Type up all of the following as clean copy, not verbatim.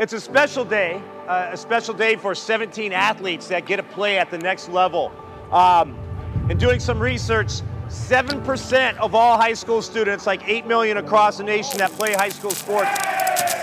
It's a special day for 17 athletes that get to play at the next level. In doing some research, 7% of all high school students, like 8 million across the nation that play high school sports,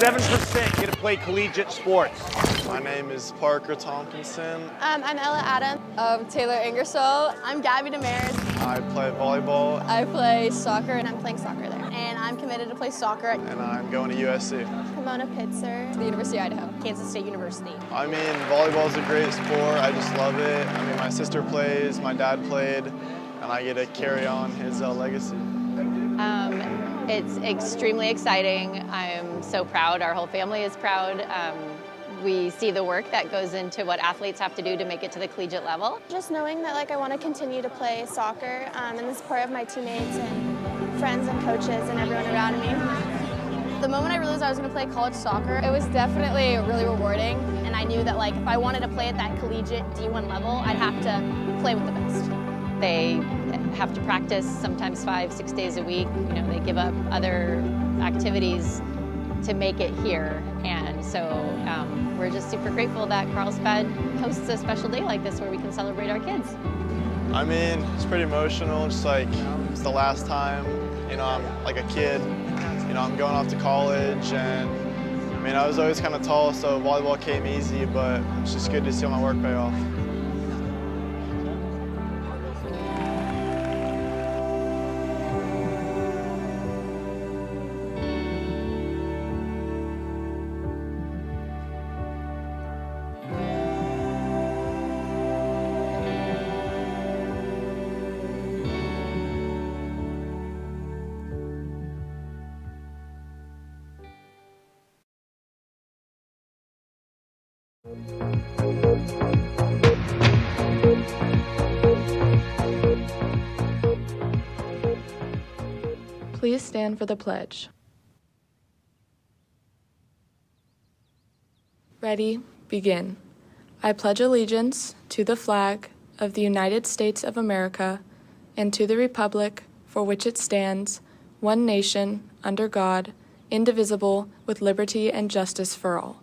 7% get to play collegiate sports. My name is Parker Tompkinson. I'm Ella Adams. Taylor Ingersoll. I'm Gabby Damaris. I play volleyball. I play soccer And I'm playing soccer there. And I'm committed to play soccer at And I'm going to USC. Pomona Pitzer, the University of Idaho. Kansas State University. I mean, volleyball is a great sport. I just love it. I mean, my sister plays, my dad played, and I get to carry on his legacy. It's extremely exciting. I'm so proud. Our whole family is proud. We see the work that goes into what athletes have to do to make it to the collegiate level. Just knowing that I want to continue to play soccer and the support of my teammates and friends and coaches and everyone around me. The moment I realized I was going to play college soccer, it was definitely really rewarding. And I knew that if I wanted to play at that collegiate D1 level, I'd have to play with the best. They have to practice sometimes 5-6 days a week. They give up other activities to make it here. And so we're just super grateful that Carlsbad hosts a special day like this where we can celebrate our kids. I mean, it's pretty emotional. Just it's the last time, I'm like a kid. I'm going off to college, and I was always kind of tall, so volleyball came easy, but it's just good to see all my work pay off. Please stand for the pledge. Ready, begin. I pledge allegiance to the flag of the United States of America and to the republic for which it stands, one nation, under God, indivisible, with liberty and justice for all.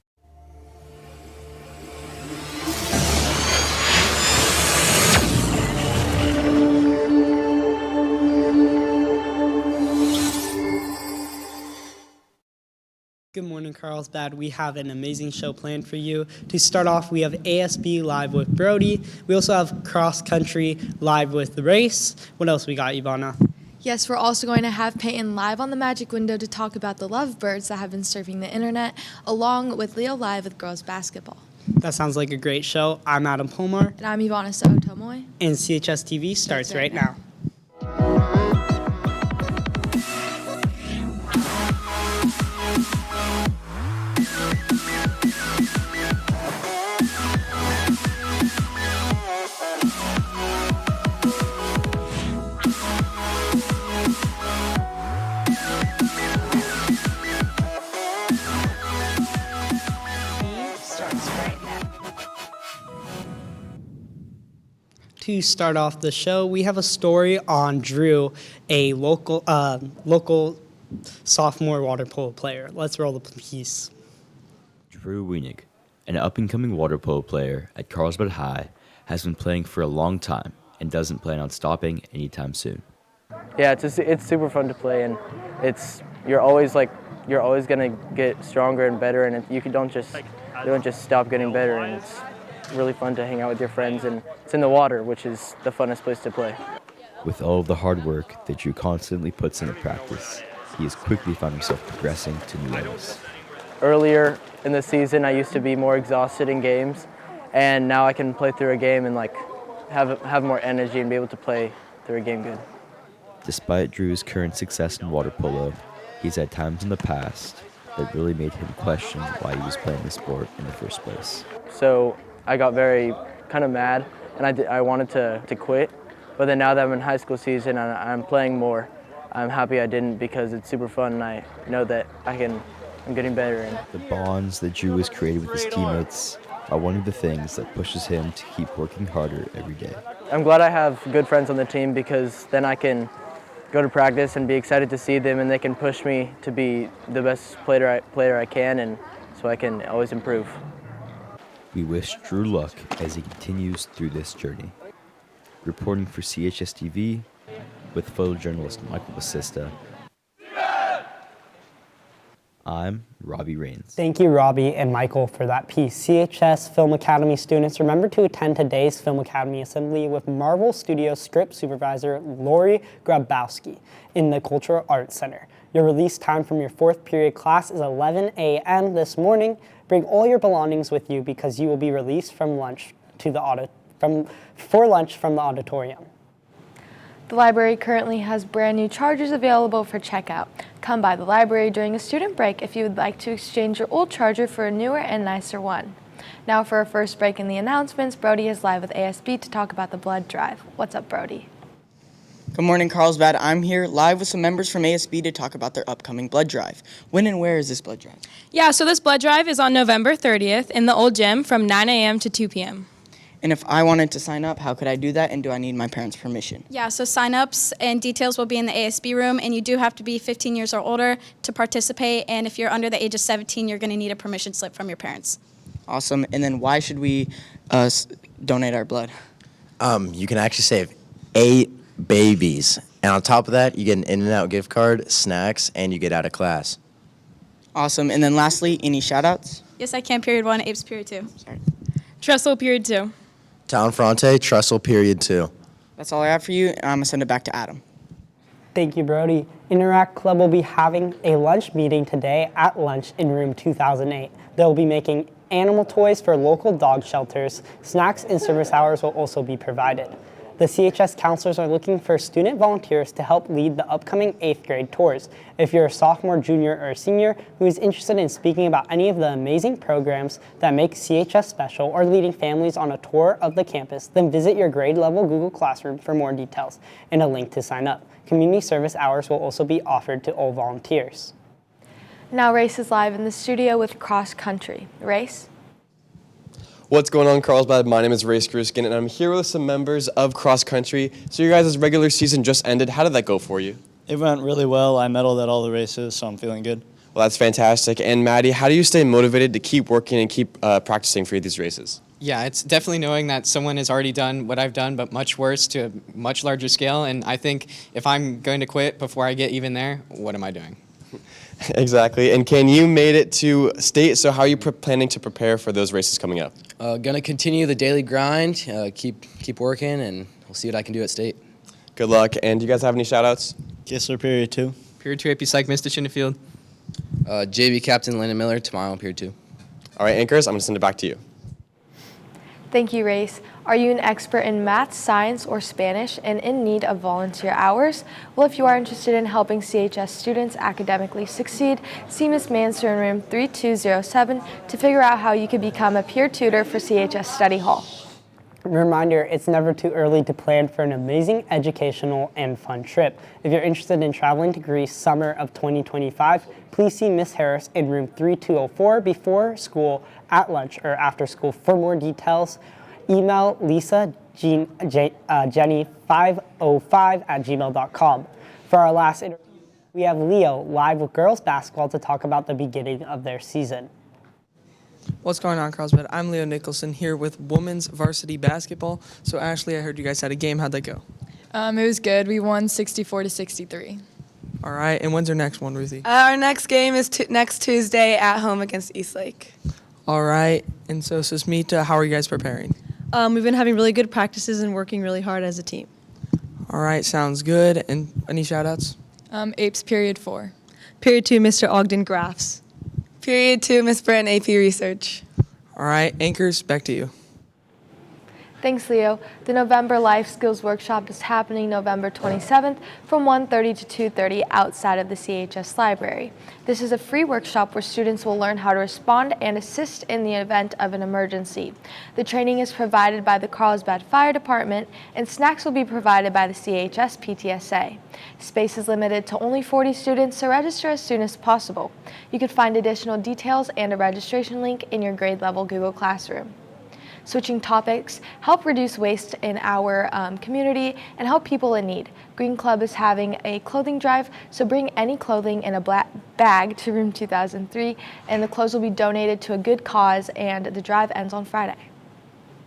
Good morning, Carlsbad. We have an amazing show planned for you. To start off, we have ASB live with Brody. We also have cross country live with the race. What else we got, Ivana? Yes, we're also going to have Peyton live on the Magic Window to talk about the lovebirds that have been surfing the internet, along with Leo live with girls basketball. That sounds like a great show. I'm Adam Pomar. And I'm Ivana Sotomoy. And CHSTV starts right now. To start off the show, we have a story on Drew, a local sophomore water polo player. Let's roll the piece. Drew Wenig, an up-and-coming water polo player at Carlsbad High, has been playing for a long time and doesn't plan on stopping anytime soon. Yeah, it's super fun to play, and you're always gonna get stronger and better, and you don't just stop getting better, and it's really fun to hang out with your friends, and it's in the water, which is the funnest place to play. With all of the hard work that Drew constantly puts into practice, he has quickly found himself progressing to new levels. Earlier in the season, I used to be more exhausted in games, and now I can play through a game and have more energy and be able to play through a game good. Despite Drew's current success in water polo, he's had times in the past that really made him question why he was playing the sport in the first place. So I got very kind of mad, and I wanted to quit. But then now that I'm in high school season and I'm playing more, I'm happy I didn't, because it's super fun, and I know that I'm getting better. And the bonds that Drew has created with his teammates are one of the things that pushes him to keep working harder every day. I'm glad I have good friends on the team, because then I can go to practice and be excited to see them, and they can push me to be the best player I can, and so I can always improve. We wish Drew luck as he continues through this journey. Reporting for CHSTV with photojournalist Michael Basista, I'm Robbie Rains. Thank you, Robbie and Michael, for that piece. CHS Film Academy students, remember to attend today's Film Academy Assembly with Marvel Studios script supervisor Lori Grabowski in the Cultural Arts Center. Your release time from your 4th period class is 11 a.m. this morning. Bring all your belongings with you because you will be released from lunch for lunch from the auditorium. The library currently has brand new chargers available for checkout. Come by the library during a student break if you would like to exchange your old charger for a newer and nicer one. Now for our first break in the announcements, Brody is live with ASB to talk about the blood drive. What's up, Brody? Good morning, Carlsbad. I'm here live with some members from ASB to talk about their upcoming blood drive. When and where is this blood drive? Yeah, so this blood drive is on November 30th in the old gym from 9 a.m. to 2 p.m. And if I wanted to sign up, how could I do that, and do I need my parents' permission? Yeah, so sign-ups and details will be in the ASB room, and you do have to be 15 years or older to participate, and if you're under the age of 17, you're going to need a permission slip from your parents. Awesome. And then why should we donate our blood? You can actually save 8 babies, and on top of that, you get an In-N-Out gift card, snacks, and you get out of class. Awesome. And then lastly, any shout-outs? Yes, I can, period 1, Apes, period 2. Sorry. Trestle, period 2. Town Fronte, Trestle, period 2. That's all I have for you, and I'm going to send it back to Adam. Thank you, Brody. Interact Club will be having a lunch meeting today at lunch in room 2008. They'll be making animal toys for local dog shelters. Snacks and service hours will also be provided. The CHS counselors are looking for student volunteers to help lead the upcoming 8th grade tours. If you're a sophomore, junior, or a senior who is interested in speaking about any of the amazing programs that make CHS special or leading families on a tour of the campus, then visit your grade level Google Classroom for more details and a link to sign up. Community service hours will also be offered to all volunteers. Now Race is live in the studio with Cross Country. Race? What's going on, Carlsbad? My name is Race Gruskin, and I'm here with some members of Cross Country. So your guys' regular season just ended. How did that go for you? It went really well. I medaled at all the races, so I'm feeling good. Well, that's fantastic. And Maddie, how do you stay motivated to keep working and keep practicing for these races? Yeah, it's definitely knowing that someone has already done what I've done, but much worse to a much larger scale. And I think if I'm going to quit before I get even there, what am I doing? Exactly. And Ken, you made it to state, so how are you planning to prepare for those races coming up? Gonna continue the daily grind, keep working, and we'll see what I can do at state. Good luck. And do you guys have any shout-outs? Kissler, period 2. Period 2, AP Psych, Mr. Chinnefield. JV Captain Landon Miller, tomorrow, period 2. All right, anchors, I'm going to send it back to you. Thank you, Race. Are you an expert in math, science, or Spanish and in need of volunteer hours? Well, if you are interested in helping CHS students academically succeed, see Ms. Manser in room 3207 to figure out how you could become a peer tutor for CHS Study Hall. Reminder, it's never too early to plan for an amazing educational and fun trip. If you're interested in traveling to Greece summer of 2025, please see Ms. Harris in room 3204 before school, at lunch, or after school. For more details, email Lisa Jenny505@gmail.com. For our last interview, we have Leo live with girls basketball to talk about the beginning of their season. What's going on, Carlsbad? I'm Leo Nicholson here with women's varsity basketball. So, Ashley, I heard you guys had a game. How'd that go? It was good. We won 64-63. All right. And when's our next one, Ruthie? Our next game is next Tuesday at home against Eastlake. All right. And so, Susmita, how are you guys preparing? We've been having really good practices and working really hard as a team. All right. Sounds good. And any shout-outs? Apes, period 4. Period 2, Mr. Ogden Graphs. Period 2, Miss Brent, AP Research. All right. Anchors, back to you. Thanks, Leo. The November Life Skills Workshop is happening November 27th from 1:30 to 2:30 outside of the CHS Library. This is a free workshop where students will learn how to respond and assist in the event of an emergency. The training is provided by the Carlsbad Fire Department, and snacks will be provided by the CHS PTSA. Space is limited to only 40 students, so register as soon as possible. You can find additional details and a registration link in your grade level Google Classroom. Switching topics, help reduce waste in our community and help people in need. Green Club is having a clothing drive, so bring any clothing in a black bag to room 2003, and the clothes will be donated to a good cause, and the drive ends on Friday.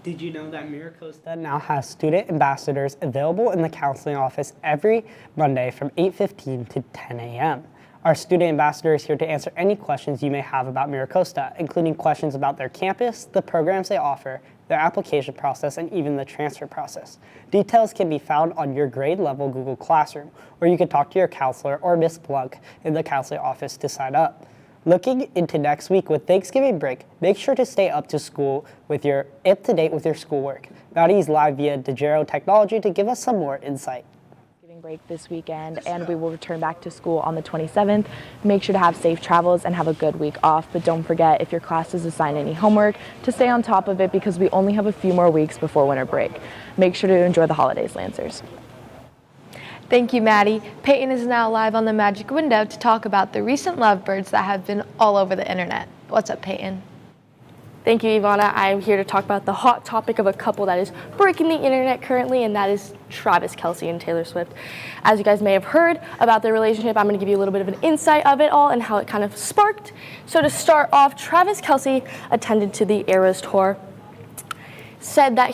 Did you know that MiraCosta now has student ambassadors available in the counseling office every Monday from 8:15 to 10 a.m.? Our student ambassador is here to answer any questions you may have about MiraCosta, including questions about their campus, the programs they offer, their application process, and even the transfer process. Details can be found on your grade level Google Classroom, or you can talk to your counselor or Miss Blunk in the counseling office to sign up. Looking into next week with Thanksgiving break, make sure to stay up to date with your schoolwork. Maddie's live via DeGero Technology to give us some more insight. Break this weekend, and we will return back to school on the 27th. Make sure to have safe travels and have a good week off, but don't forget, if your class is assigned any homework, to stay on top of it because we only have a few more weeks before winter break. Make sure to enjoy the holidays, Lancers. Thank you, Maddie. Peyton is now live on the Magic Window to talk about the recent lovebirds that have been all over the internet. What's up, Peyton? Thank you, Ivana. I'm here to talk about the hot topic of a couple that is breaking the internet currently, and that is Travis Kelce and Taylor Swift. As you guys may have heard about their relationship, I'm going to give you a little bit of an insight of it all and how it kind of sparked. So to start off, Travis Kelce attended to the Eras Tour. In a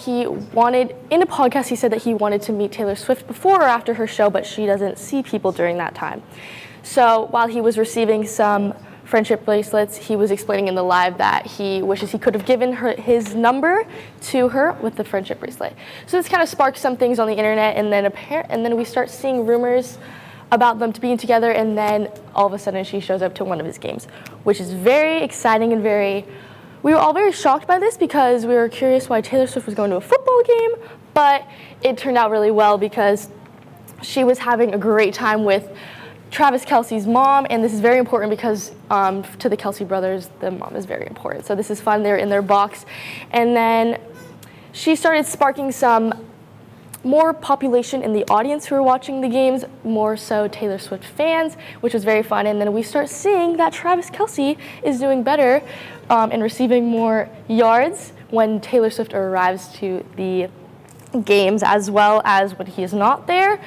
podcast, he said that he wanted to meet Taylor Swift before or after her show, but she doesn't see people during that time. So while he was receiving some friendship bracelets, he was explaining in the live that he wishes he could have given his number to her with the friendship bracelet. So this kind of sparked some things on the internet, and then we start seeing rumors about them being together, and then all of a sudden she shows up to one of his games, which is very exciting and we were all very shocked by this because we were curious why Taylor Swift was going to a football game, but it turned out really well because she was having a great time with Travis Kelce's mom, and this is very important because to the Kelce brothers, the mom is very important. So this is fun. They're in their box. And then she started sparking some more population in the audience who were watching the games, more so Taylor Swift fans, which was very fun. And then we start seeing that Travis Kelce is doing better and receiving more yards when Taylor Swift arrives to the games, as well as when he is not there,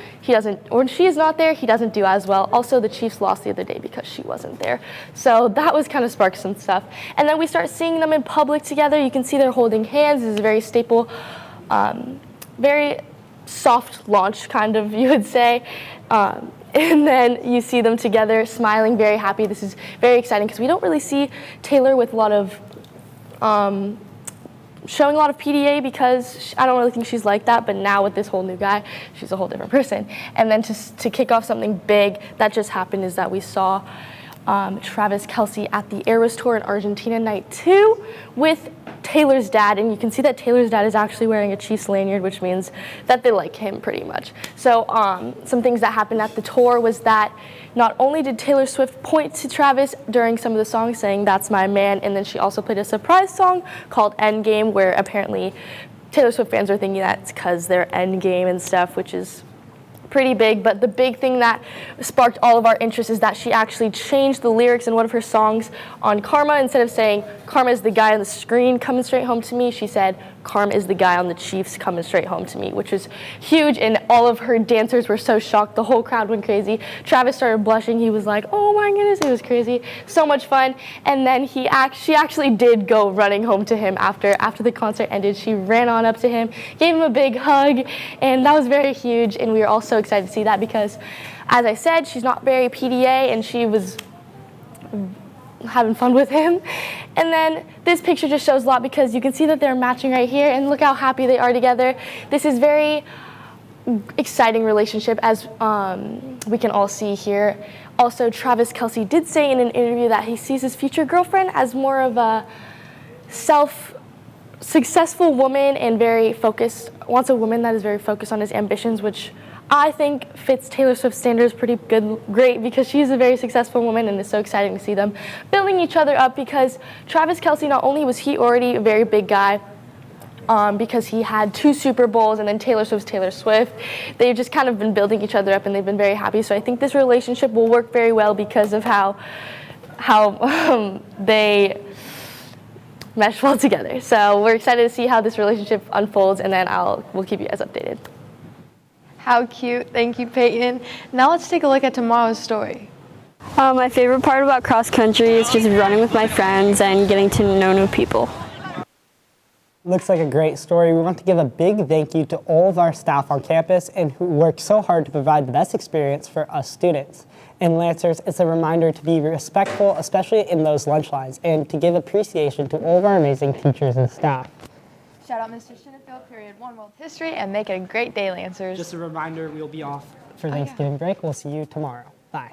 when she is not there, he doesn't do as well. Also, the Chiefs lost the other day because she wasn't there. So that was kind of sparked some stuff. And then we start seeing them in public together. You can see they're holding hands. This is a very staple, very soft launch, kind of, you would say. And then you see them together smiling, very happy. This is very exciting because we don't really see Taylor with a lot of showing a lot of PDA because I don't really think she's like that, but now with this whole new guy, she's a whole different person. And then to kick off something big that just happened is that we saw Travis Kelce at the Eras Tour in Argentina night 2 with Taylor's dad, and you can see that Taylor's dad is actually wearing a Chiefs lanyard, which means that they like him pretty much. So some things that happened at the tour was that not only did Taylor Swift point to Travis during some of the songs saying, "That's my man," and then she also played a surprise song called Endgame, where apparently Taylor Swift fans are thinking that's because they're Endgame and stuff, which is pretty big. But the big thing that sparked all of our interest is that she actually changed the lyrics in one of her songs on Karma. Instead of saying, "Karma is the guy on the screen coming straight home to me," she said, "Karma is the guy on the Chiefs coming straight home to me," which is huge. And all of her dancers were so shocked. The whole crowd went crazy. Travis started blushing. He was like, "Oh my goodness," it was crazy. So much fun. And then she actually did go running home to him after the concert ended. She ran on up to him, gave him a big hug, and that was very huge. And we were all so excited to see that because, as I said, she's not very PDA, and she was having fun with him. And then this picture just shows a lot because you can see that they're matching right here, and look how happy they are together. This is very exciting relationship, as we can all see here. Also, Travis Kelce did say in an interview that he sees his future girlfriend as more of a successful woman and very focused, wants a woman that is very focused on his ambitions, which I think fits Taylor Swift's standards great because she's a very successful woman, and it's so exciting to see them building each other up because Travis Kelce, not only was he already a very big guy because he had 2 Super Bowls, and then Taylor Swift, they've just kind of been building each other up, and they've been very happy. So I think this relationship will work very well because of how they mesh well together. So we're excited to see how this relationship unfolds, and then we'll keep you guys updated. How cute. Thank you, Peyton. Now let's take a look at tomorrow's story. My favorite part about cross country is just running with my friends and getting to know new people. Looks like a great story. We want to give a big thank you to all of our staff on campus and who work so hard to provide the best experience for us students. And Lancers, it's a reminder to be respectful, especially in those lunch lines, and to give appreciation to all of our amazing teachers and staff. Shout out Mr. Shinnefield, period 1 World History, and make it a great day, Lancers. Just a reminder, we'll be off for Thanksgiving break. We'll see you tomorrow. Bye.